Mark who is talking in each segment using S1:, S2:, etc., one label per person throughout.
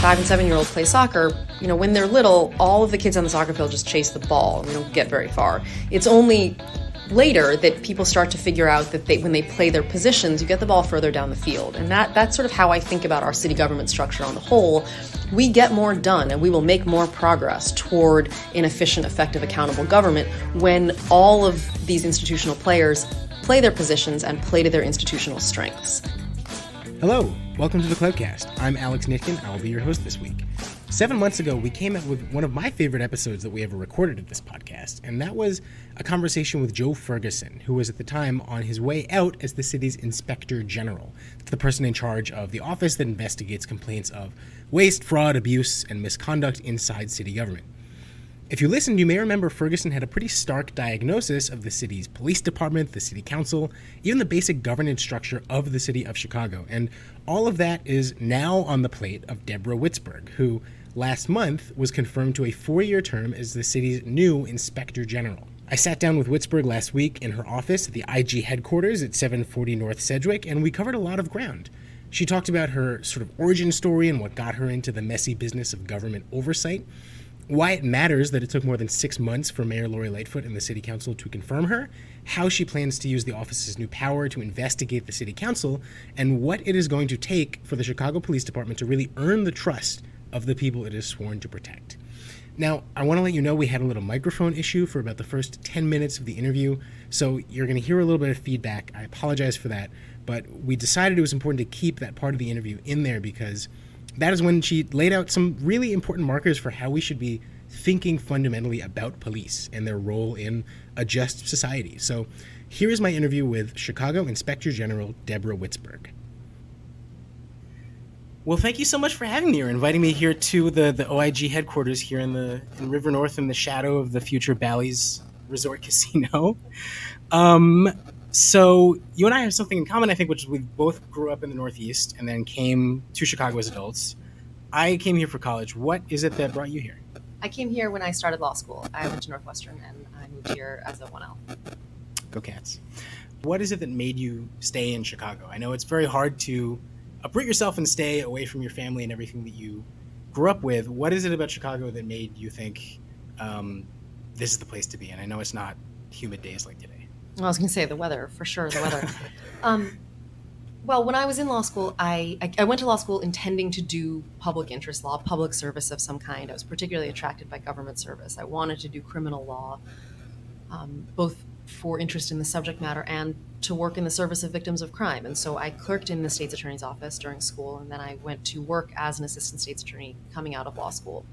S1: 5 and 7-year-olds play soccer, when they're little, all of the kids on the soccer field just chase the ball, and we don't get very far. It's only later that people start to figure out that when they play their positions, you get the ball further down the field. And that's sort of how I think about our city government structure on the whole. We get more done and we will make more progress toward an efficient, effective, accountable government when all of these institutional players play their positions and play to their institutional strengths.
S2: Hello, welcome to the Cloudcast. I'm Alex Nitkin. I will be your host this week. 7 months ago, we came out with one of my favorite episodes that we ever recorded of this podcast, and that was a conversation with Joe Ferguson, who was at the time on his way out as the city's Inspector General. That's the person in charge of the office that investigates complaints of waste, fraud, abuse, and misconduct inside city government. If you listened, you may remember Ferguson had a pretty stark diagnosis of the city's police department, the city council, even the basic governance structure of the city of Chicago. And all of that is now on the plate of Deborah Witzburg, who last month was confirmed to a 4-year term as the city's new Inspector General. I sat down with Witzburg last week in her office at the IG headquarters at 740 North Sedgwick, and we covered a lot of ground. She talked about her sort of origin story and what got her into the messy business of government oversight, why it matters that it took more than 6 months for Mayor Lori Lightfoot and the City Council to confirm her, how she plans to use the office's new power to investigate the City Council, and what it is going to take for the Chicago Police Department to really earn the trust of the people it is sworn to protect. Now, I want to let you know we had a little microphone issue for about the first 10 minutes of the interview, so you're going to hear a little bit of feedback. I apologize for that, but we decided it was important to keep that part of the interview in there because that is when she laid out some really important markers for how we should be thinking fundamentally about police and their role in a just society. So here is my interview with Chicago Inspector General Deborah Witzburg. Well, thank you so much for having me or inviting me here to the OIG headquarters here in River North in the shadow of the future Bally's Resort Casino. So you and I have something in common, I think, which is we both grew up in the Northeast and then came to Chicago as adults. I came here for college. What is it that brought you here?
S1: I came here when I started law school. I went to Northwestern and I moved here as a 1L.
S2: Go Cats. What is it that made you stay in Chicago? I know it's very hard to uproot yourself and stay away from your family and everything that you grew up with. What is it about Chicago that made you think this is the place to be? And I know it's not humid days like today.
S1: Well, I was going to say the weather, for sure, the weather. Well, when I was in law school, I went to law school intending to do public interest law, public service of some kind. I was particularly attracted by government service. I wanted to do criminal law, both for interest in the subject matter and to work in the service of victims of crime. And so I clerked in the state's attorney's office during school, and then I went to work as an assistant state's attorney coming out of law school.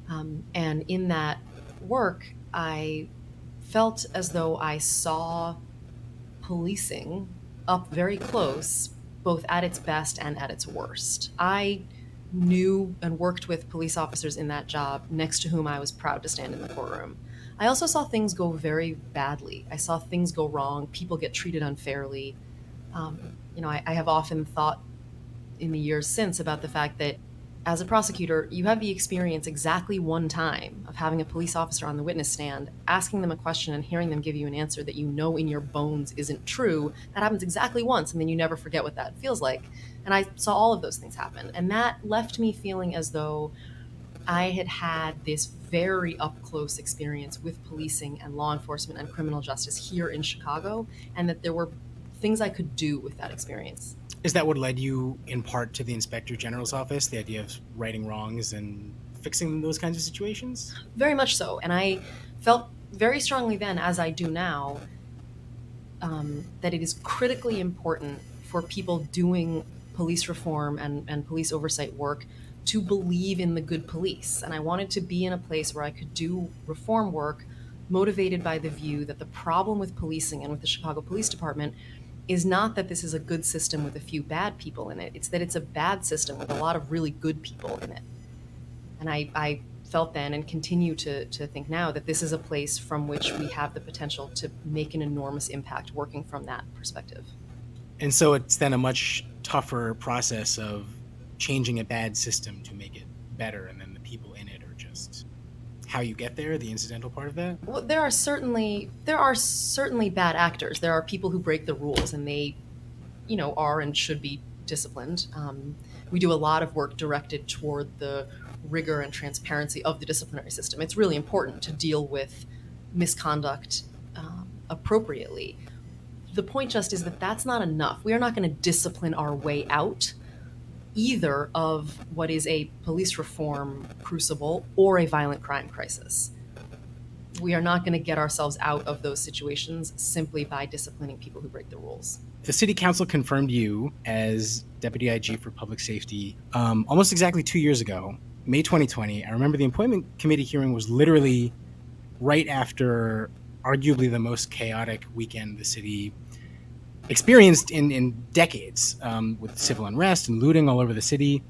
S1: And in that work, I felt as though I saw policing up very close, both at its best and at its worst. I knew and worked with police officers in that job next to whom I was proud to stand in the courtroom. I also saw things go very badly. I saw things go wrong. People get treated unfairly. I have often thought in the years since about the fact that as a prosecutor, you have the experience exactly one time of having a police officer on the witness stand, asking them a question and hearing them give you an answer that you know in your bones isn't true. That happens exactly once, and then you never forget what that feels like. And I saw all of those things happen. And that left me feeling as though I had had this very up-close experience with policing and law enforcement and criminal justice here in Chicago, and that there were things I could do with that experience.
S2: Is that what led you in part to the Inspector General's office, the idea of righting wrongs and fixing those kinds of situations?
S1: Very much so. And I felt very strongly then, as I do now, that it is critically important for people doing police reform and police oversight work to believe in the good police. And I wanted to be in a place where I could do reform work motivated by the view that the problem with policing and with the Chicago Police Department is not that this is a good system with a few bad people in it. It's that it's a bad system with a lot of really good people in it. And I felt then and continue to think now that this is a place from which we have the potential to make an enormous impact working from that perspective.
S2: And so it's then a much tougher process of changing a bad system to make it better, and then the people in it are just how you get there, the incidental part of that?
S1: Well, there are certainly bad actors. There are people who break the rules, and they, are and should be disciplined. We do a lot of work directed toward the rigor and transparency of the disciplinary system. It's really important to deal with misconduct appropriately. The point just is that that's not enough. We are not going to discipline our way out either of what is a police reform crucible or a violent crime crisis. We are not going to get ourselves out of those situations simply by disciplining people who break the rules.
S2: The city council confirmed you as Deputy IG for Public Safety almost exactly 2 years ago, May 2020. I remember the appointment committee hearing was literally right after arguably the most chaotic weekend the city experienced in decades, with civil unrest and looting all over the city.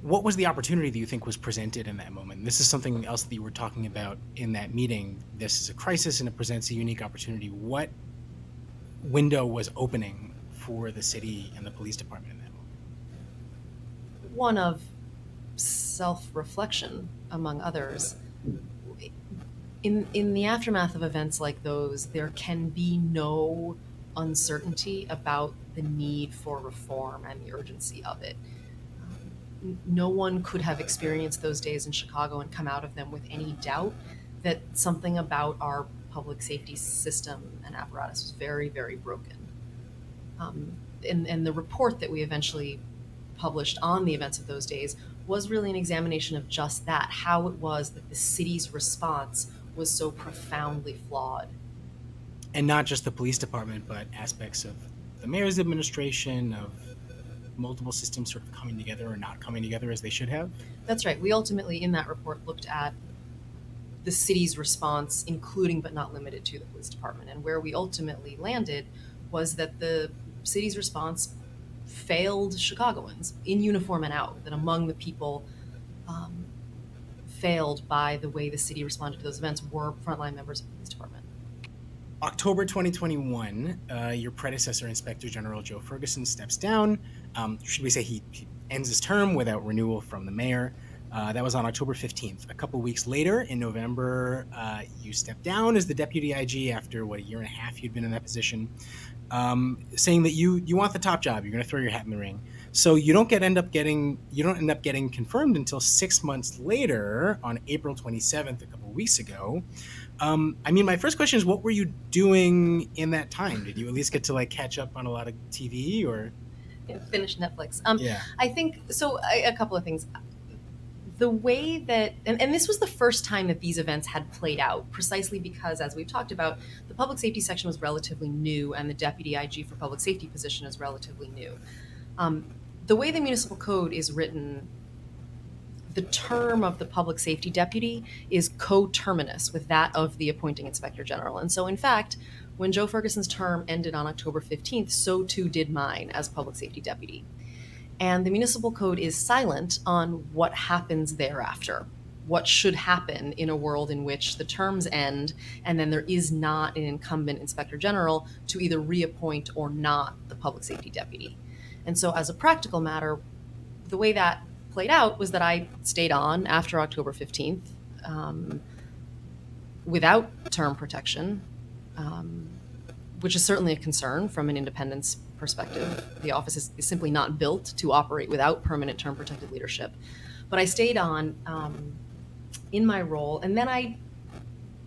S2: What was the opportunity that you think was presented in that moment? And this is something else that you were talking about in that meeting. This is a crisis and it presents a unique opportunity. What window was opening for the city and the police department in that moment?
S1: One of self-reflection, among others. In the aftermath of events like those, there can be no uncertainty about the need for reform and the urgency of it. No one could have experienced those days in Chicago and come out of them with any doubt that something about our public safety system and apparatus was very, very broken. And the report that we eventually published on the events of those days was really an examination of just that, how it was that the city's response was so profoundly flawed.
S2: And not just the police department, but aspects of the mayor's administration, of multiple systems sort of coming together or not coming together as they should have?
S1: That's right. We ultimately, in that report, looked at the city's response, including but not limited to the police department. And where we ultimately landed was that the city's response failed Chicagoans in uniform and out, that among the people failed by the way the city responded to those events were frontline members of the police department.
S2: October 2021, your predecessor, Inspector General Joe Ferguson, steps down. Should we say he ends his term without renewal from the mayor? That was on October 15th. A couple weeks later, in November, you stepped down as the deputy IG after, a year and a half you'd been in that position, saying that you want the top job. You're going to throw your hat in the ring. So you don't end up getting confirmed until 6 months later, on April 27th, a couple weeks ago. My first question is, what were you doing in that time? Did you at least get to catch up on a lot of TV or
S1: finish Netflix?
S2: Yeah.
S1: I think so. A couple of things. The way that, and this was the first time that these events had played out, precisely because, as we've talked about, the public safety section was relatively new and the deputy IG for public safety position is relatively new. The way the municipal code is written, the term of the public safety deputy is coterminous with that of the appointing inspector general. And so, in fact, when Joe Ferguson's term ended on October 15th, so too did mine as public safety deputy. And the municipal code is silent on what happens thereafter, what should happen in a world in which the terms end and then there is not an incumbent inspector general to either reappoint or not the public safety deputy. And so, as a practical matter, the way that played out was that I stayed on after October 15th without term protection, which is certainly a concern from an independence perspective. The office is simply not built to operate without permanent term protected leadership. But I stayed on in my role, and then I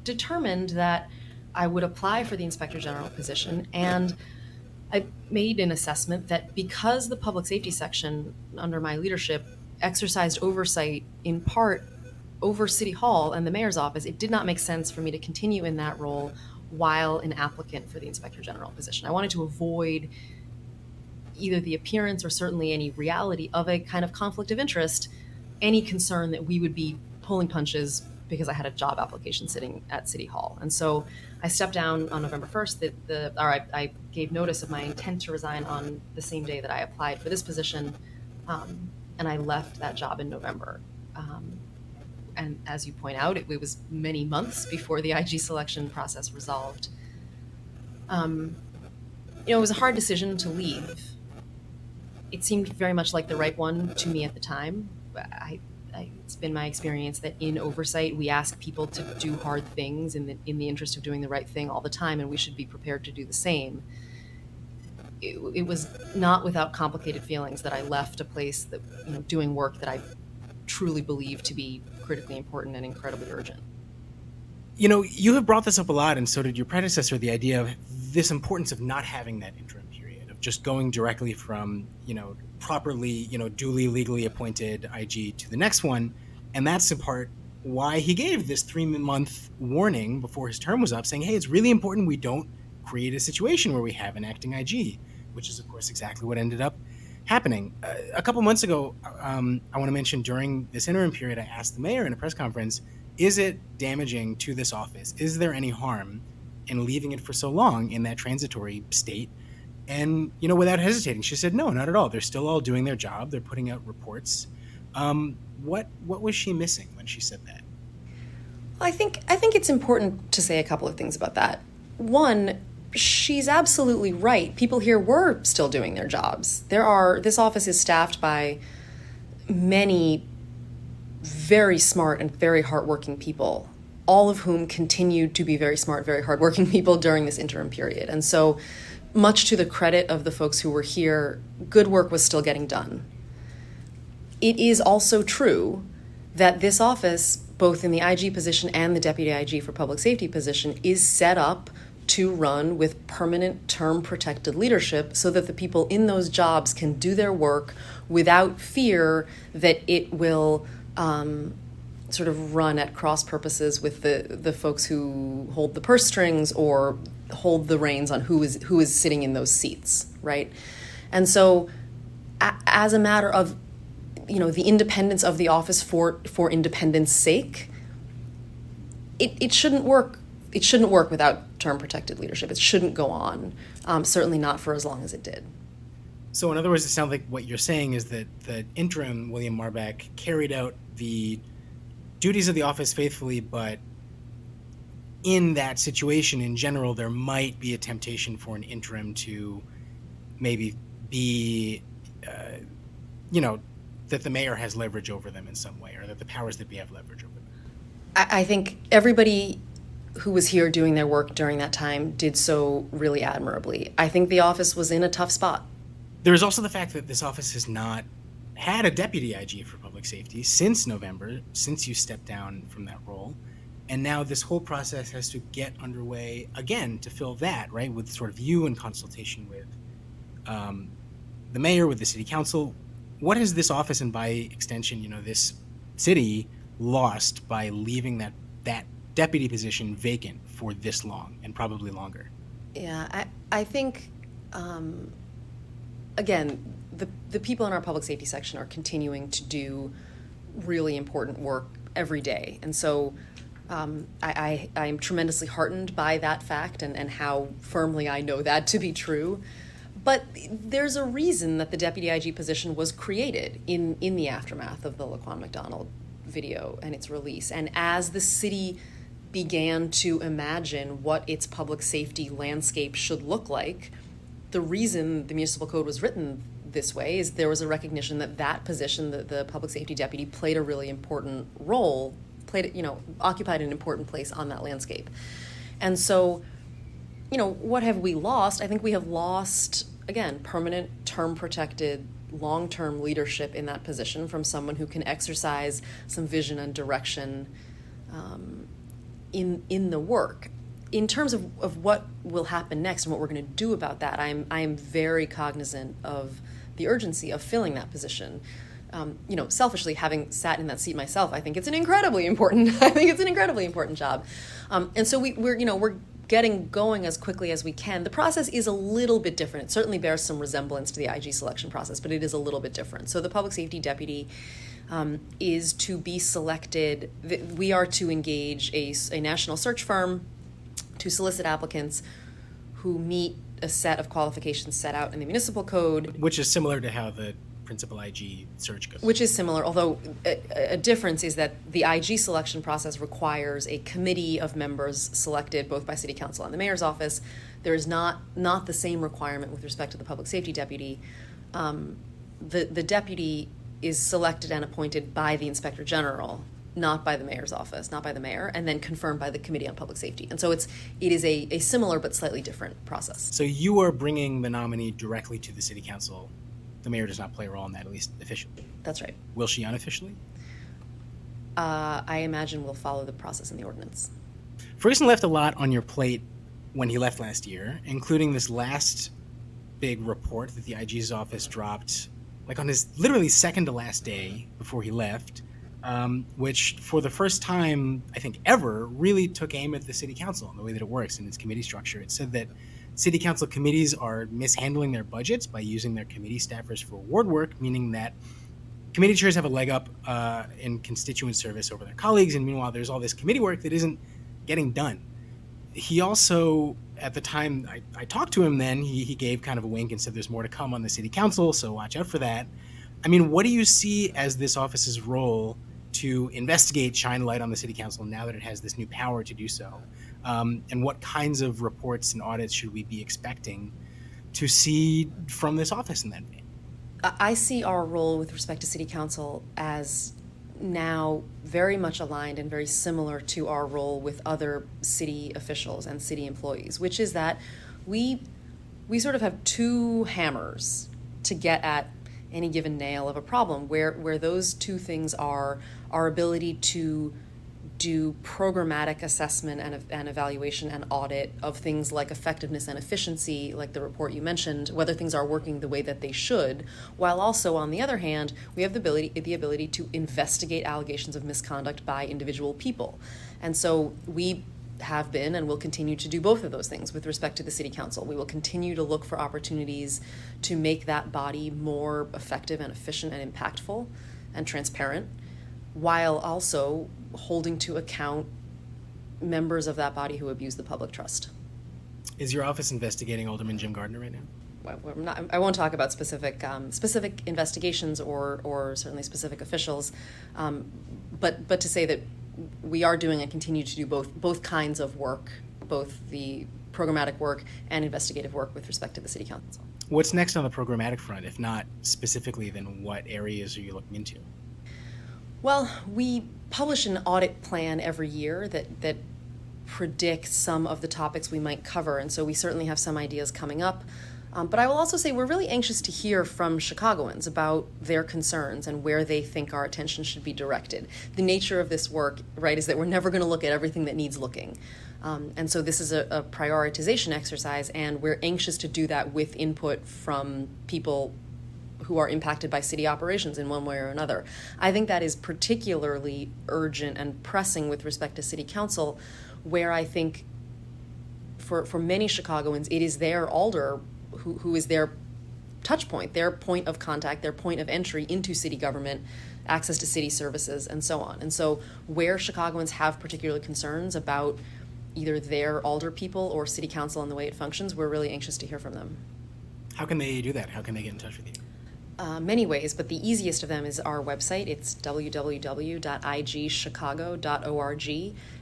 S1: determined that I would apply for the inspector general position, and I made an assessment that because the public safety section under my leadership exercised oversight in part over City Hall and the mayor's office, it did not make sense for me to continue in that role while an applicant for the inspector general position. I wanted to avoid either the appearance or certainly any reality of a kind of conflict of interest, any concern that we would be pulling punches because I had a job application sitting at City Hall. And so I stepped down on November 1st. I gave notice of my intent to resign on the same day that I applied for this position, and I left that job in November. And as you point out, it was many months before the IG selection process resolved. It was a hard decision to leave. It seemed very much like the right one to me at the time. It's been my experience that in oversight, we ask people to do hard things in the interest of doing the right thing all the time, and we should be prepared to do the same. it was not without complicated feelings that I left a place that, doing work that I truly believe to be critically important and incredibly urgent.
S2: You have brought this up a lot, and so did your predecessor, the idea of this importance of not having that interim period, of just going directly from, properly, duly legally appointed IG to the next one. And that's in part why he gave this 3-month warning before his term was up, saying, hey, it's really important we don't create a situation where we have an acting IG, which is, of course, exactly what ended up happening. A couple months ago, I want to mention during this interim period, I asked the mayor in a press conference, is it damaging to this office? Is there any harm in leaving it for so long in that transitory state? And, without hesitating, she said, no, not at all. They're still all doing their job. They're putting out reports. What was she missing when she said that?
S1: I think it's important to say a couple of things about that. One, she's absolutely right. People here were still doing their jobs. This office is staffed by many very smart and very hardworking people, all of whom continued to be very smart, very hardworking people during this interim period. And so, much to the credit of the folks who were here, good work was still getting done. It is also true that this office, both in the IG position and the Deputy IG for Public Safety position, is set up to run with permanent term-protected leadership so that the people in those jobs can do their work without fear that it will sort of run at cross purposes with the folks who hold the purse strings or hold the reins on who is sitting in those seats, right? And so as a matter of the independence of the office for independence sake, it shouldn't work. It shouldn't work without term protected leadership. It shouldn't go on, certainly not for as long as it did.
S2: So in other words, it sounds like what you're saying is that the interim William Marbach carried out the duties of the office faithfully, but in that situation in general, there might be a temptation for an interim to maybe be, that the mayor has leverage over them in some way, or that the powers that be have leverage over them.
S1: I think everybody who was here doing their work during that time did so really admirably. I think the office was in a tough spot.
S2: There is also the fact that this office has not had a deputy IG for public safety since November, since you stepped down from that role. And now this whole process has to get underway again to fill that, right, with sort of you in consultation with the mayor, with the city council. What has this office, and by extension, this city, lost by leaving that deputy position vacant for this long and probably longer?
S1: Yeah, I think, again, the people in our public safety section are continuing to do really important work every day. And so I'm tremendously heartened by that fact and how firmly I know that to be true. But there's a reason that the Deputy IG position was created in the aftermath of the Laquan McDonald video and its release. And as the city began to imagine what its public safety landscape should look like, the reason the municipal code was written this way is there was a recognition that position, the public safety deputy, played a really important role, occupied an important place on that landscape. And so, what have we lost? I think we have lost, again, permanent, term-protected, long-term leadership in that position from someone who can exercise some vision and direction in the work. In terms of what will happen next and what we're going to do about that, I am very cognizant of the urgency of filling that position. Selfishly, having sat in that seat myself, I think it's an incredibly important job. And so we're getting going as quickly as we can. The process is a little bit different. It certainly bears some resemblance to the IG selection process, but it is a little bit different. So the public safety deputy is to be selected. We are to engage a national search firm to solicit applicants who meet a set of qualifications set out in the municipal code.
S2: Which is similar to how the principal IG search goes.
S1: Which is similar, although a difference is that the IG selection process requires a committee of members selected both by city council and the mayor's office. There is not the same requirement with respect to the public safety deputy. The deputy is selected and appointed by the inspector general, not by the mayor's office, not by the mayor, and then confirmed by the Committee on Public Safety. And so it is a similar but slightly different process.
S2: So you are bringing the nominee directly to the city council. The mayor does not play a role in that, at least officially.
S1: That's right.
S2: Will she unofficially?
S1: I imagine we'll follow the process in the ordinance.
S2: Ferguson left a lot on your plate when he left last year, including this last big report that the IG's office dropped, like on his literally second to last day before he left, which for the first time, I think ever, really took aim at the city council and the way that it works in its committee structure. It said that city council committees are mishandling their budgets by using their committee staffers for ward work, meaning that committee chairs have a leg up in constituent service over their colleagues, and meanwhile there's all this committee work that isn't getting done. He also, at the time I talked to him then, he gave kind of a wink and said there's more to come on the city council, so watch out for that. I mean, what do you see as this office's role to investigate, shine light on the city council now that it has this new power to do so? And what kinds of reports and audits should we be expecting to see from this office in that vein?
S1: I see our role with respect to city council as now very much aligned and very similar to our role with other city officials and city employees, which is that we sort of have two hammers to get at any given nail of a problem, where those two things are our ability to do programmatic assessment and evaluation and audit of things like effectiveness and efficiency, like the report you mentioned, whether things are working the way that they should, while also, on the other hand, we have the ability to investigate allegations of misconduct by individual people. And so we have been and will continue to do both of those things with respect to the city council. We will continue to look for opportunities to make that body more effective and efficient and impactful and transparent, while also holding to account members of that body who abuse the public trust.
S2: Is your office investigating Alderman Jim Gardner right now?
S1: Well, I won't talk about specific investigations or certainly specific officials, but to say that we are doing and continue to do both kinds of work, both the programmatic work and investigative work with respect to the city council.
S2: What's next on the programmatic front? If not specifically, then what areas are you looking into?
S1: Well, we publish an audit plan every year that predicts some of the topics we might cover, and so we certainly have some ideas coming up. But I will also say we're really anxious to hear from Chicagoans about their concerns and where they think our attention should be directed. The nature of this work, right, is that we're never going to look at everything that needs looking. And so this is a prioritization exercise, and we're anxious to do that with input from people who are impacted by city operations in one way or another. I think that is particularly urgent and pressing with respect to city council, where I think for many Chicagoans, it is their alder who is their touch point, their point of contact, their point of entry into city government, access to city services, and so on. And so where Chicagoans have particular concerns about either their alder people or city council and the way it functions, we're really anxious to hear from them. How
S2: can they do that? How can they get in touch with you?
S1: Many ways, but the easiest of them is our website. It's www.igchicago.org,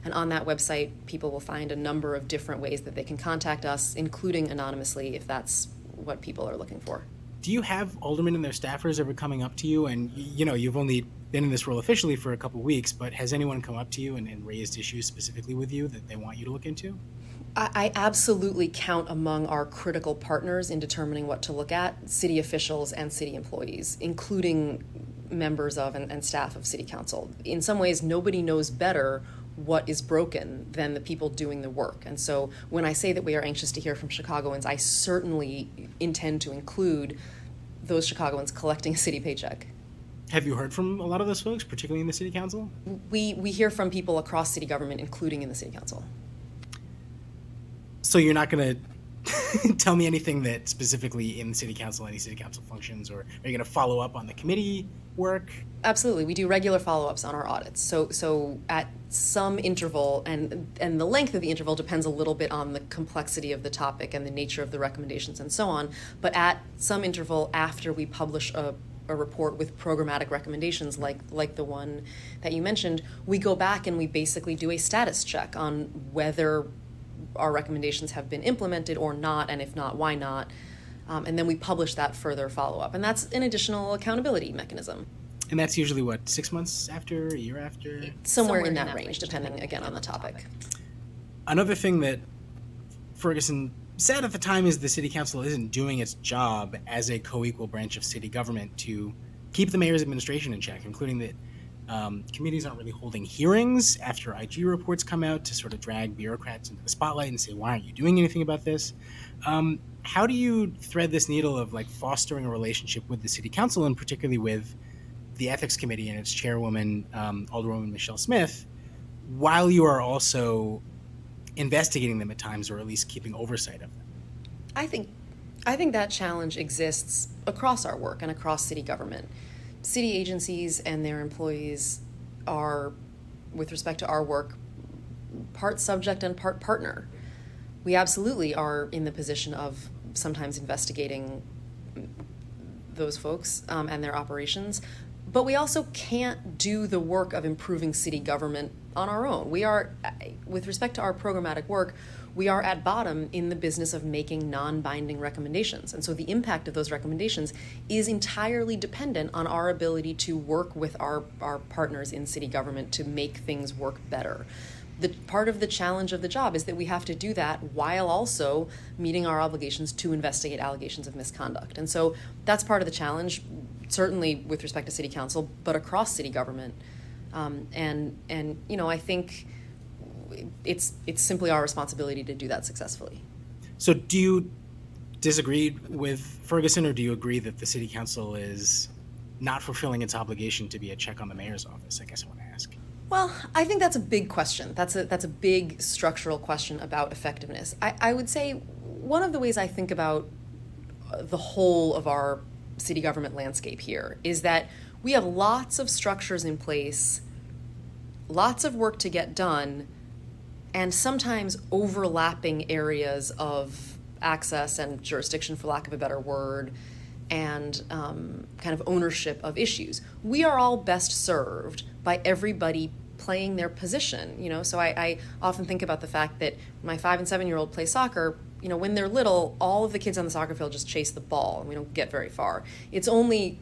S1: and on that website, people will find a number of different ways that they can contact us, including anonymously, if that's what people are looking for.
S2: Do you have aldermen and their staffers ever coming up to you? And, you've only been in this role officially for a couple of weeks, but has anyone come up to you and raised issues specifically with you that they want you to look into?
S1: I absolutely count among our critical partners in determining what to look at city officials and city employees, including members of and staff of city council. In some ways, nobody knows better what is broken than the people doing the work. And so when I say that we are anxious to hear from Chicagoans, I certainly intend to include those Chicagoans collecting a city paycheck.
S2: Have you heard from a lot of those folks, particularly in the city council?
S1: We hear from people across city government, including in the city council.
S2: So you're not going to tell me anything that specifically in the city council, any city council functions, or are you going to follow up on the committee work?
S1: Absolutely. We do regular follow-ups on our audits. So at some interval, and the length of the interval depends a little bit on the complexity of the topic and the nature of the recommendations and so on, but at some interval after we publish a report with programmatic recommendations like the one that you mentioned, we go back and we basically do a status check on whether our recommendations have been implemented or not, and if not, why not? And then we publish that further follow-up. And that's an additional accountability mechanism.
S2: And that's usually what, 6 months after, a year after?
S1: Somewhere in that range, depending again on the topic.
S2: Another thing that Ferguson said at the time is the city council isn't doing its job as a co-equal branch of city government to keep the mayor's administration in check, including that committees aren't really holding hearings after IG reports come out to sort of drag bureaucrats into the spotlight and say, why aren't you doing anything about this? How do you thread this needle of like fostering a relationship with the city council, and particularly with the ethics committee and its chairwoman, Alderwoman Michelle Smith, while you are also investigating them at times, or at least keeping oversight of them?
S1: I think that challenge exists across our work and across city government. City agencies and their employees are, with respect to our work, part subject and part partner. We absolutely are in the position of sometimes investigating those folks and their operations, but we also can't do the work of improving city government on our own. We are, with respect to our programmatic work, we are at bottom in the business of making non-binding recommendations. And so the impact of those recommendations is entirely dependent on our ability to work with our partners in city government to make things work better. The part of the challenge of the job is that we have to do that while also meeting our obligations to investigate allegations of misconduct. And so that's part of the challenge, certainly with respect to city council, but across city government. And you know, I think it's simply our responsibility to do that successfully.
S2: So do you disagree with Ferguson, or do you agree that the city council is not fulfilling its obligation to be a check on the mayor's office? I guess I want to ask.
S1: Well, I think that's a big question. That's a big structural question about effectiveness. I would say one of the ways I think about the whole of our city government landscape here is that we have lots of structures in place, lots of work to get done, and sometimes overlapping areas of access and jurisdiction, for lack of a better word, and kind of ownership of issues. We are all best served by everybody playing their position, you know? So I often think about the fact that my 5 and 7-year-old play soccer. You know, when they're little, all of the kids on the soccer field just chase the ball, and we don't get very far. It's only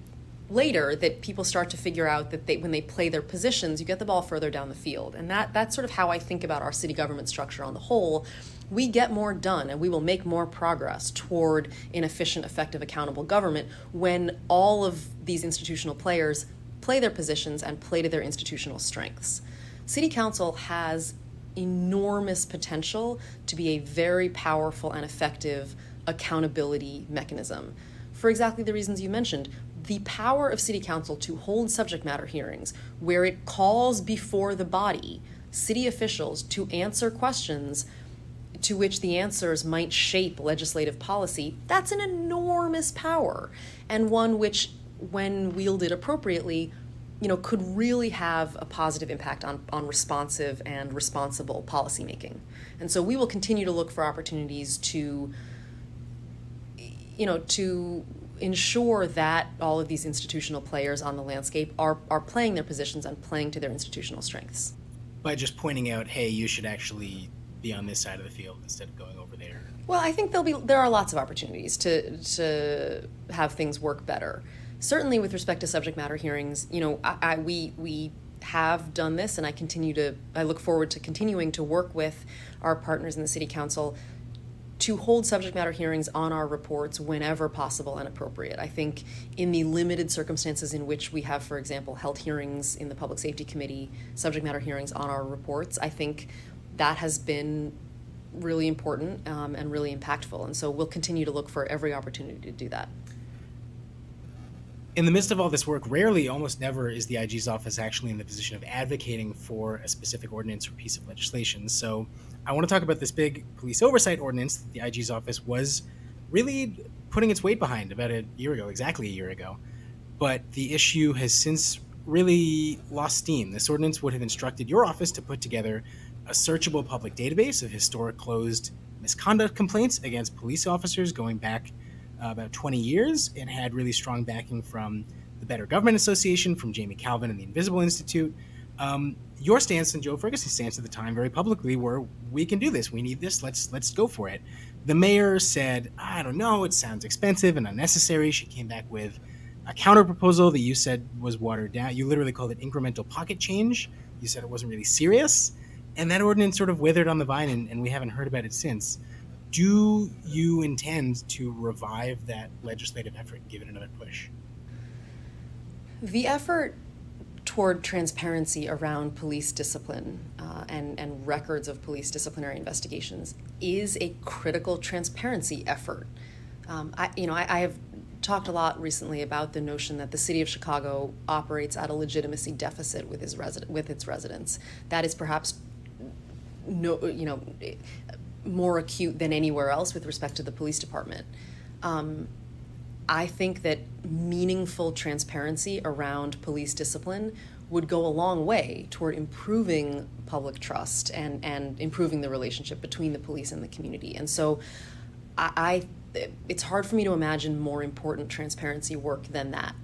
S1: later that people start to figure out that when they play their positions, you get the ball further down the field. And that's sort of how I think about our city government structure on the whole. We get more done, and we will make more progress toward an efficient, effective, accountable government when all of these institutional players play their positions and play to their institutional strengths. City council has enormous potential to be a very powerful and effective accountability mechanism. For exactly the reasons you mentioned, the power of city council to hold subject matter hearings where it calls before the body city officials to answer questions to which the answers might shape legislative policy, that's an enormous power, and one which, when wielded appropriately, you know, could really have a positive impact on responsive and responsible policymaking. And so we will continue to look for opportunities to, you know, to ensure that all of these institutional players on the landscape are playing their positions and playing to their institutional strengths.
S2: By just pointing out, hey, you should actually be on this side of the field instead of going over there.
S1: Well, I think there are lots of opportunities to have things work better. Certainly with respect to subject matter hearings, you know, we have done this, and I look forward to continuing to work with our partners in the city council to hold subject matter hearings on our reports whenever possible and appropriate. I think in the limited circumstances in which we have, for example, held hearings in the Public Safety Committee, subject matter hearings on our reports, I think that has been really important and really impactful. And so we'll continue to look for every opportunity to do that.
S2: In the midst of all this work, rarely, almost never, is the IG's office actually in the position of advocating for a specific ordinance or piece of legislation. So I want to talk about this big police oversight ordinance that the IG's office was really putting its weight behind about a year ago, exactly a year ago. But the issue has since really lost steam. This ordinance would have instructed your office to put together a searchable public database of historic closed misconduct complaints against police officers going back about 20 years, and had really strong backing from the Better Government Association, from Jamie Calvin and the Invisible Institute. Your stance and Joe Ferguson's stance at the time very publicly were, we can do this, we need this, let's go for it. The mayor said, I don't know, it sounds expensive and unnecessary. She came back with a counter proposal that you said was watered down. You literally called it incremental pocket change. You said it wasn't really serious. And that ordinance sort of withered on the vine, and we haven't heard about it since. Do you intend to revive that legislative effort and give it another push?
S1: The effort toward transparency around police discipline and records of police disciplinary investigations is a critical transparency effort. I have talked a lot recently about the notion that the city of Chicago operates at a legitimacy deficit with its residents. That is perhaps more acute than anywhere else with respect to the police department. I think that meaningful transparency around police discipline would go a long way toward improving public trust and improving the relationship between the police and the community. And so it's hard for me to imagine more important transparency work than that.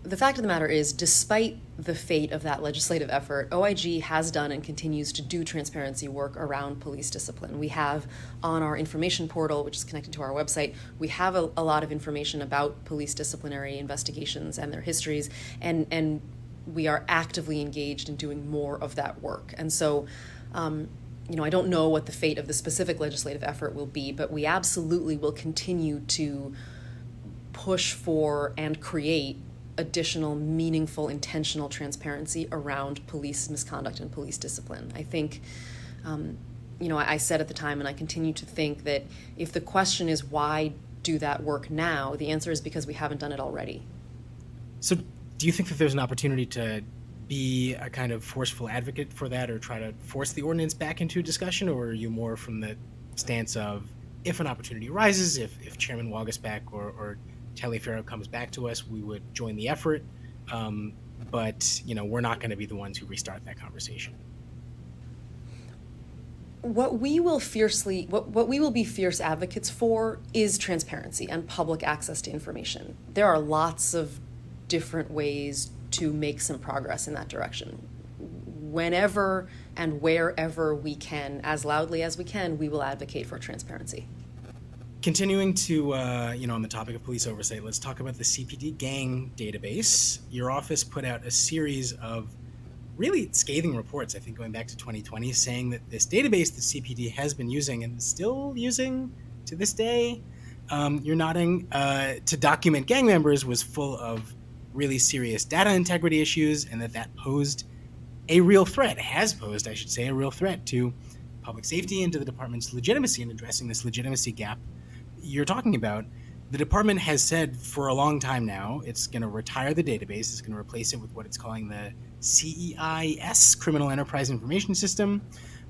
S1: The fact of the matter is, despite the fate of that legislative effort, OIG has done and continues to do transparency work around police discipline. We have on our information portal, which is connected to our website, we have a lot of information about police disciplinary investigations and their histories, and we are actively engaged in doing more of that work. And so, I don't know what the fate of the specific legislative effort will be, but we absolutely will continue to push for and create additional meaningful, intentional transparency around police misconduct and police discipline. I think, I said at the time, and I continue to think, that if the question is why do that work now, the answer is because we haven't done it already.
S2: So do you think that there's an opportunity to be a kind of forceful advocate for that, or try to force the ordinance back into discussion, or are you more from the stance of, if an opportunity arises, if Chairman Wagasback or Taliaferro comes back to us, we would join the effort, but we're not going to be the ones who restart that conversation?
S1: What we will be fierce advocates for is transparency and public access to information. There are lots of different ways to make some progress in that direction. Whenever and wherever we can, as loudly as we can, we will advocate for transparency.
S2: Continuing to, on the topic of police oversight, let's talk about the CPD gang database. Your office put out a series of really scathing reports, I think going back to 2020, saying that this database that CPD has been using and still using to this day, you're nodding, to document gang members was full of really serious data integrity issues, and that posed a real threat, has posed, I should say, a real threat to public safety and to the department's legitimacy in addressing this legitimacy gap you're talking about. The department has said for a long time now it's going to retire the database. It's going to replace it with what it's calling the CEIS, Criminal Enterprise Information System.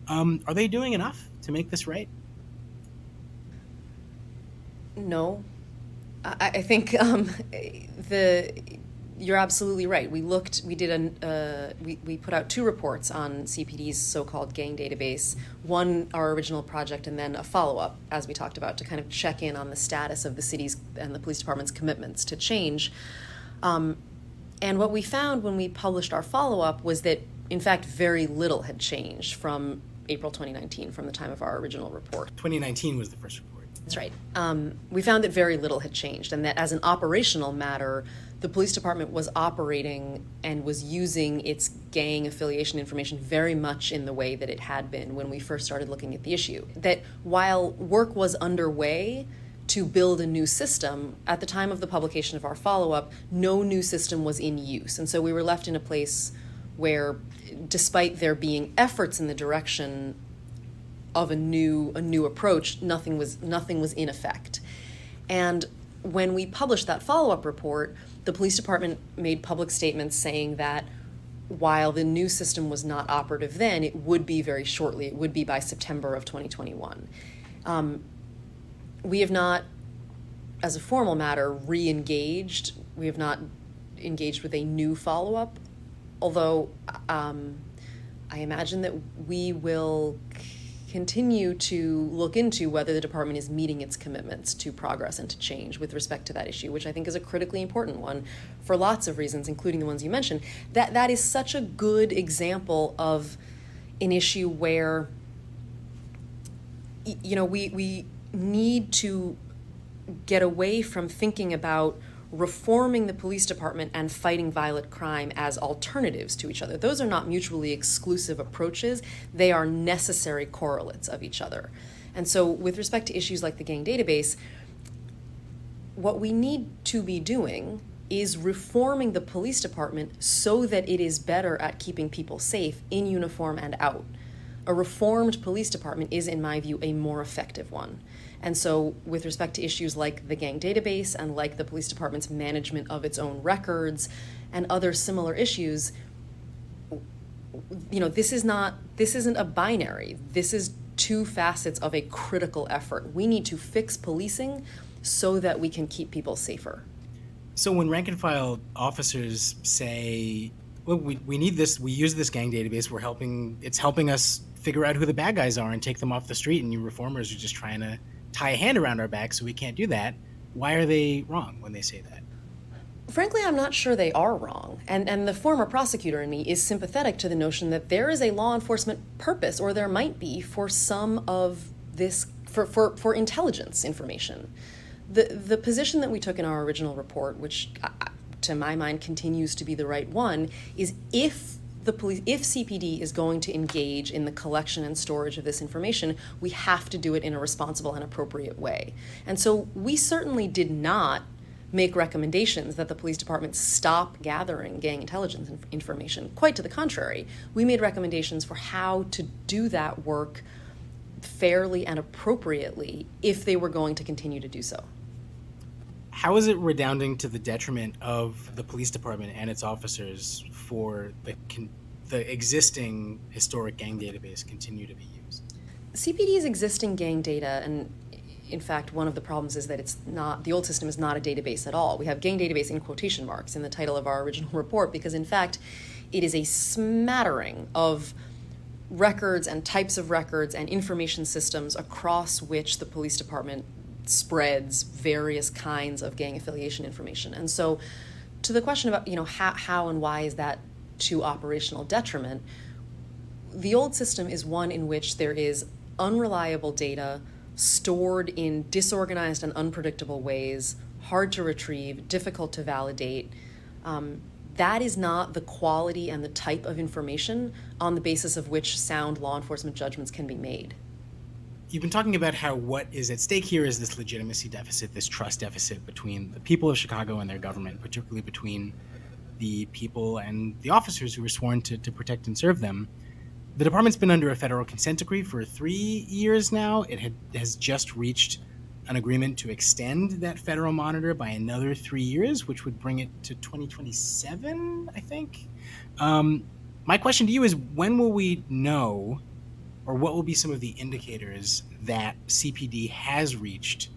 S2: Are they doing enough to make this right?
S1: No. I think you're absolutely right. We put out 2 reports on CPD's so-called gang database. One, our original project, and then a follow-up, as we talked about, to kind of check in on the status of the city's and the police department's commitments to change. And what we found when we published our follow-up was that, in fact, very little had changed from April 2019, from the time of our original report.
S2: 2019 was the first report.
S1: That's right. We found that very little had changed, and that as an operational matter, the police department was operating and was using its gang affiliation information very much in the way that it had been when we first started looking at the issue. That while work was underway to build a new system, at the time of the publication of our follow-up, no new system was in use. And so we were left in a place where, despite there being efforts in the direction of a new approach, nothing was in effect. And when we published that follow-up report, the police department made public statements saying that while the new system was not operative then, it would be very shortly. It would be by September of 2021. We have not, as a formal matter, re-engaged. We have not engaged with a new follow-up, although I imagine that we will continue to look into whether the department is meeting its commitments to progress and to change with respect to that issue, which I think is a critically important one for lots of reasons, including the ones you mentioned. That is such a good example of an issue where we need to get away from thinking about reforming the police department and fighting violent crime as alternatives to each other. Those are not mutually exclusive approaches. They are necessary correlates of each other. And so with respect to issues like the gang database, what we need to be doing is reforming the police department so that it is better at keeping people safe in uniform and out. A reformed police department is, in my view, a more effective one. And so with respect to issues like the gang database and like the police department's management of its own records and other similar issues, this isn't a binary. This is two facets of a critical effort. We need to fix policing so that we can keep people safer.
S2: So when rank and file officers say, well, we need this, we use this gang database, it's helping us figure out who the bad guys are and take them off the street, and you reformers are just trying to tie a hand around our back so we can't do that. Why are they wrong when they say that?
S1: Frankly, I'm not sure they are wrong. And the former prosecutor in me is sympathetic to the notion that there is a law enforcement purpose, or there might be, for some of this, for intelligence information. The position that we took in our original report, which to my mind continues to be the right one, is if CPD is going to engage in the collection and storage of this information, we have to do it in a responsible and appropriate way. And so we certainly did not make recommendations that the police department stop gathering gang intelligence information. Quite to the contrary, we made recommendations for how to do that work fairly and appropriately if they were going to continue to do so.
S2: How is it redounding to the detriment of the police department and its officers for the existing historic gang database continue to be used?
S1: CPD's existing gang data, and in fact, one of the problems is that the old system is not a database at all. We have gang database in quotation marks in the title of our original report because, in fact, it is a smattering of records and types of records and information systems across which the police department spreads various kinds of gang affiliation information. And so to the question about, how and why is that to operational detriment, the old system is one in which there is unreliable data stored in disorganized and unpredictable ways, hard to retrieve, difficult to validate. That is not the quality and the type of information on the basis of which sound law enforcement judgments can be made.
S2: You've been talking about how what is at stake here is this legitimacy deficit, this trust deficit between the people of Chicago and their government, particularly between the people and the officers who were sworn to protect and serve them. The department's been under a federal consent decree for 3 years now. It has just reached an agreement to extend that federal monitor by another 3 years, which would bring it to 2027, I think. My question to you is, when will we know, or what will be some of the indicators that CPD has reached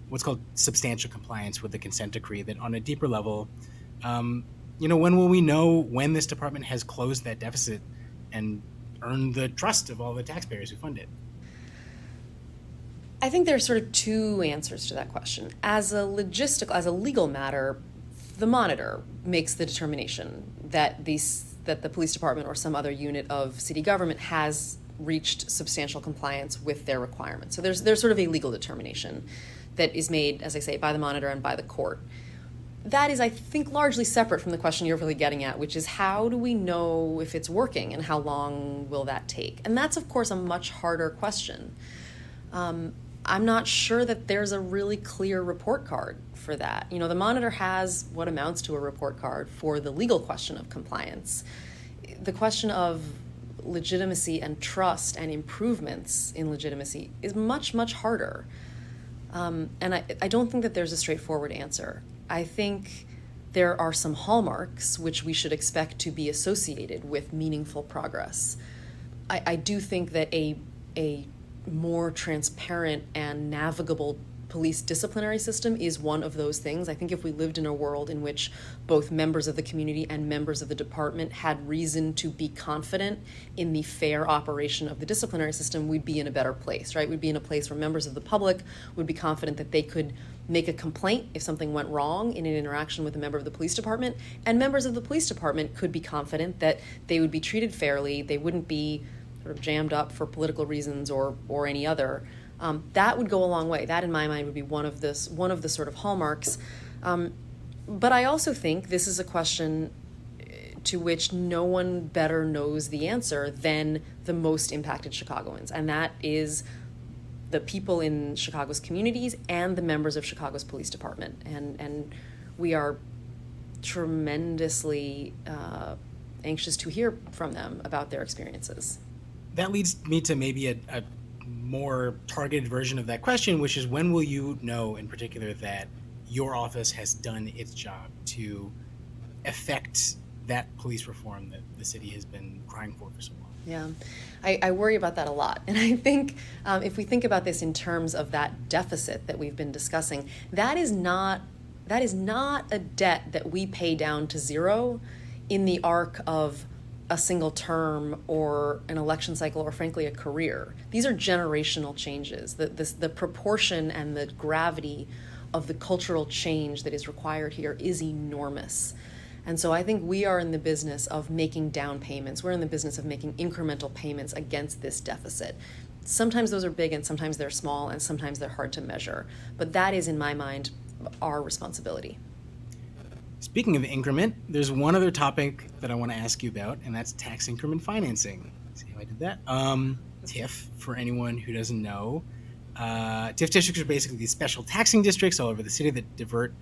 S2: what's called substantial compliance with the consent decree, that on a deeper level, when will we know when this department has closed that deficit and earned the trust of all the taxpayers who fund it?
S1: I think there's sort of two answers to that question. As a legal matter, the monitor makes the determination that the police department or some other unit of city government has reached substantial compliance with their requirements. So there's sort of a legal determination that is made, as I say, by the monitor and by the court. That is, I think, largely separate from the question you're really getting at, which is how do we know if it's working and how long will that take? And that's, of course, a much harder question. I'm not sure that there's a really clear report card for that. The monitor has what amounts to a report card for the legal question of compliance. The question of legitimacy and trust and improvements in legitimacy is much, much harder. And I don't think that there's a straightforward answer. I think there are some hallmarks which we should expect to be associated with meaningful progress. I do think that a more transparent and navigable police disciplinary system is one of those things. I think if we lived in a world in which both members of the community and members of the department had reason to be confident in the fair operation of the disciplinary system, we'd be in a better place, right? We'd be in a place where members of the public would be confident that they could make a complaint if something went wrong in an interaction with a member of the police department, and members of the police department could be confident that they would be treated fairly, they wouldn't be sort of jammed up for political reasons or any other. That would go a long way. That, in my mind, would be one of the sort of hallmarks. But I also think this is a question to which no one better knows the answer than the most impacted Chicagoans, and that is the people in Chicago's communities and the members of Chicago's police department. And we are tremendously anxious to hear from them about their experiences.
S2: That leads me to maybe a more targeted version of that question, which is, when will you know in particular that your office has done its job to affect that police reform that the city has been crying for so long?
S1: Yeah, I worry about that a lot. And I think if we think about this in terms of that deficit that we've been discussing, that is not a debt that we pay down to zero in the arc of a single term or an election cycle or, frankly, a career. These are generational changes. The proportion and the gravity of the cultural change that is required here is enormous. And so I think we are in the business of making down payments. We're in the business of making incremental payments against this deficit. Sometimes those are big and sometimes they're small and sometimes they're hard to measure. But that is, in my mind, our responsibility.
S2: Speaking of increment, there's one other topic that I want to ask you about, and that's tax increment financing. See how I did that? TIF, for anyone who doesn't know. TIF districts are basically these special taxing districts all over the city that divert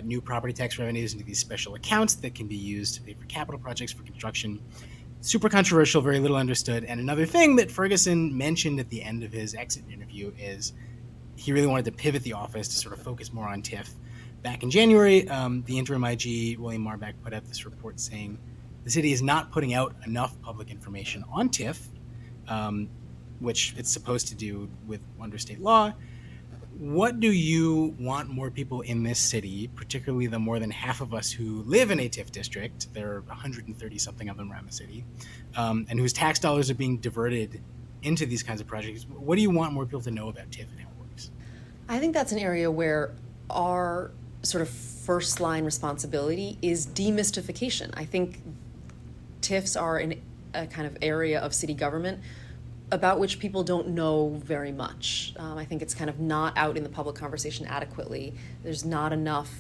S2: new property tax revenues into these special accounts that can be used to pay for capital projects, for construction. Super controversial, very little understood. And another thing that Ferguson mentioned at the end of his exit interview is he really wanted to pivot the office to sort of focus more on TIF. Back in January, the interim IG, William Marbach, put out this report saying the city is not putting out enough public information on TIF, which it's supposed to do with under state law. What do you want more people in this city, particularly the more than half of us who live in a TIF district, there are 130 something of them around the city, and whose tax dollars are being diverted into these kinds of projects? What do you want more people to know about TIF and how it works?
S1: I think that's an area where our sort of first line responsibility is demystification. I think TIFs are a kind of area of city government about which people don't know very much. I think it's kind of not out in the public conversation adequately. There's not enough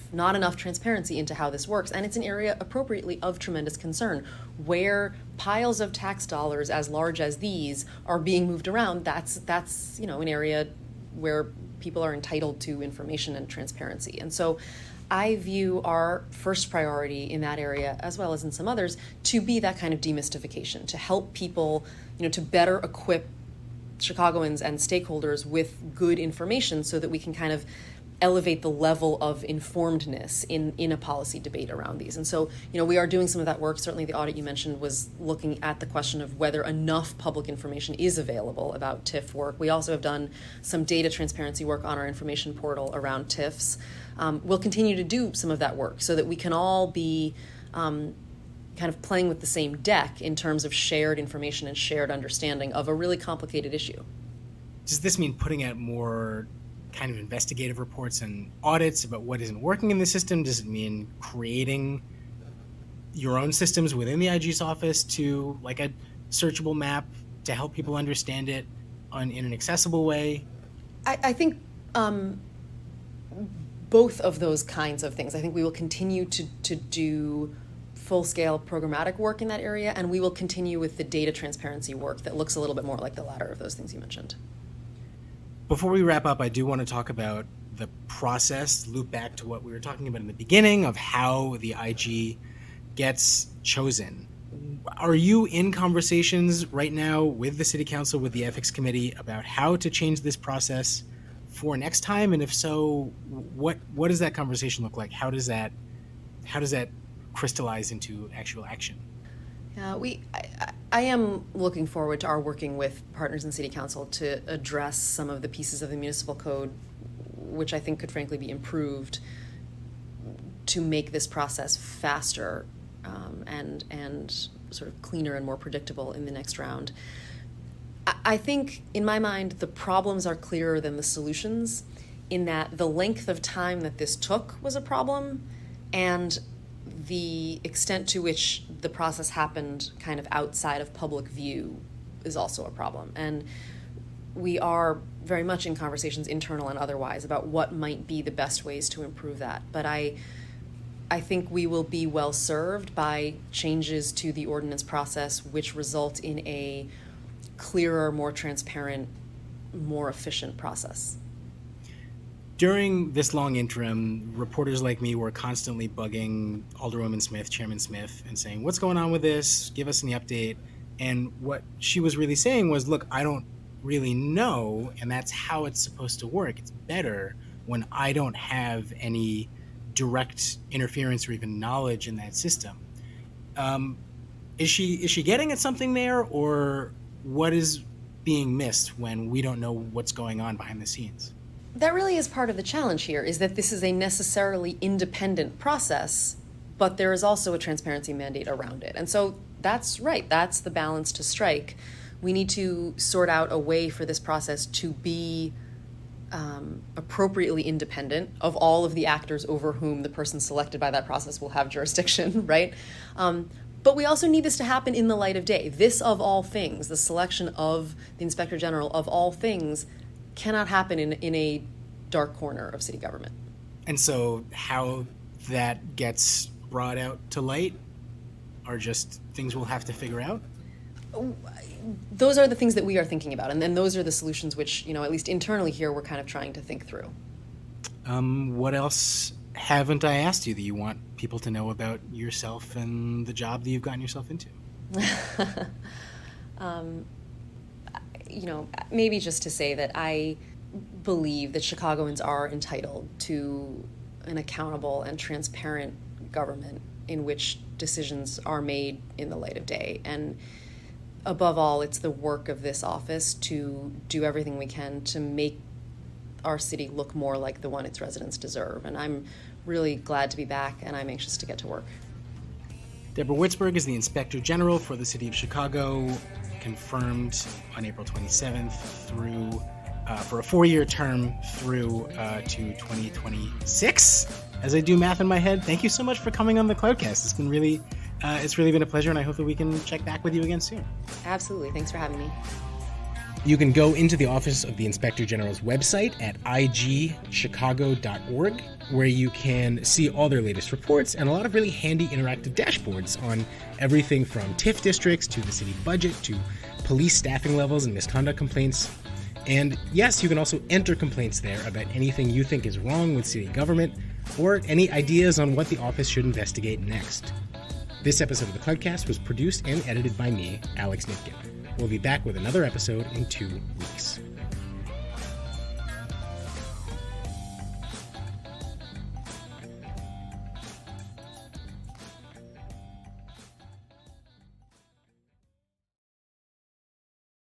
S1: transparency into how this works, and it's an area appropriately of tremendous concern. Where piles of tax dollars as large as these are being moved around, that's an area where people are entitled to information and transparency. And so I view our first priority in that area, as well as in some others, to be that kind of demystification, to help people, to better equip Chicagoans and stakeholders with good information so that we can kind of elevate the level of informedness in a policy debate around these. And so, we are doing some of that work. Certainly the audit you mentioned was looking at the question of whether enough public information is available about TIF work. We also have done some data transparency work on our information portal around TIFs. We'll continue to do some of that work so that we can all be kind of playing with the same deck in terms of shared information and shared understanding of a really complicated issue.
S2: Does this mean putting out more kind of investigative reports and audits about what isn't working in the system? Does it mean creating your own systems within the IG's office to, like, a searchable map to help people understand it in an accessible way?
S1: I think both of those kinds of things. I think we will continue to do full-scale programmatic work in that area, and we will continue with the data transparency work that looks a little bit more like the latter of those things you mentioned.
S2: Before we wrap up, I do want to talk about the process, loop back to what we were talking about in the beginning of how the IG gets chosen. Are you in conversations right now with the City Council, with the Ethics Committee, about how to change this process for next time? And if so, what does that conversation look like? How does that crystallize into actual action?
S1: I am looking forward to our working with partners in City Council to address some of the pieces of the municipal code which I think could frankly be improved to make this process faster and sort of cleaner and more predictable in the next round. I think, in my mind, the problems are clearer than the solutions, in that the length of time that this took was a problem, and the extent to which the process happened kind of outside of public view is also a problem. And we are very much in conversations, internal and otherwise, about what might be the best ways to improve that. But I think we will be well served by changes to the ordinance process which result in a clearer, more transparent, more efficient process.
S2: During this long interim, reporters like me were constantly bugging Alderwoman Smith, Chairman Smith, and saying, what's going on with this? Give us any update. And what she was really saying was, look, I don't really know, and that's how it's supposed to work. It's better when I don't have any direct interference or even knowledge in that system. Is she getting at something there, or what is being missed when we don't know what's going on behind the scenes?
S1: That really is part of the challenge here, is that this is a necessarily independent process, but there is also a transparency mandate around it. And so that's right, that's the balance to strike. We need to sort out a way for this process to be appropriately independent of all of the actors over whom the person selected by that process will have jurisdiction, right? But we also need this to happen in the light of day. This, of all things, the selection of the Inspector General, of all things, cannot happen in a dark corner of city government.
S2: And so how that gets brought out to light are just things we'll have to figure out?
S1: Those are the things that we are thinking about, and then those are the solutions which, at least internally here, we're kind of trying to think through.
S2: What else haven't I asked you that you want people to know about yourself and the job that you've gotten yourself into? Maybe just to say that I believe that Chicagoans are entitled to an accountable and transparent government in which decisions are made in the light of day. And above all, it's the work of this office to do everything we can to make our city look more like the one its residents deserve. And I'm really glad to be back, and I'm anxious to get to work. Deborah Witzburg is the Inspector General for the City of Chicago, confirmed on April 27th through for a 4-year term through to 2026. As I do math in my head, thank you so much for coming on the Cloudcast. It's been really been a pleasure, and I hope that we can check back with you again soon.
S1: Absolutely. Thanks for having me.
S2: You can go into the Office of the Inspector General's website at igchicago.org, where you can see all their latest reports and a lot of really handy interactive dashboards on everything from TIF districts to the city budget to police staffing levels and misconduct complaints. And yes, you can also enter complaints there about anything you think is wrong with city government or any ideas on what the office should investigate next. This episode of the Cloudcast was produced and edited by me, Alex Nitkin. We'll be back with another episode in 2 weeks.